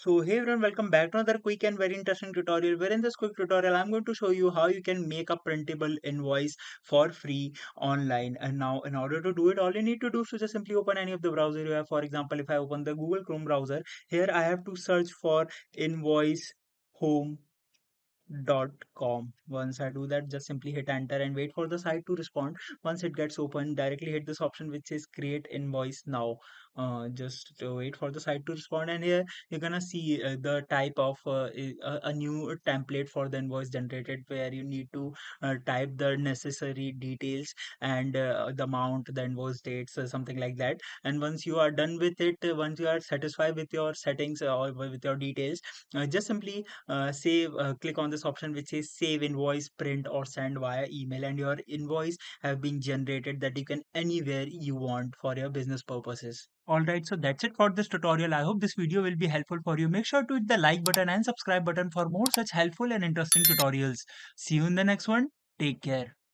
So hey everyone, welcome back to another quick and very interesting tutorial, where in this quick tutorial I'm going to show you how you can make a printable invoice for free online. And now in order to do it, all you need to do is to just simply open any of the browser you have. For example, if I open the Google Chrome browser, here I have to search for invoice home .com. Once I do that, just simply hit enter and wait for the site to respond. Once it gets open, directly hit this option which says create invoice now. Just wait for the site to respond, and here you're gonna see the type of a new template for the invoice generated, where you need to type the necessary details and the amount, the invoice dates, something like that. And once you are done with it, once you are satisfied with your settings or with your details, just simply click on this option which says save invoice, print or send via email, and your invoice have been generated that you can anywhere you want for your business purposes. Alright, so that's it for this tutorial. I hope this video will be helpful for you. Make sure to hit the like button and subscribe button for more such helpful and interesting tutorials. See you in the next one. Take care.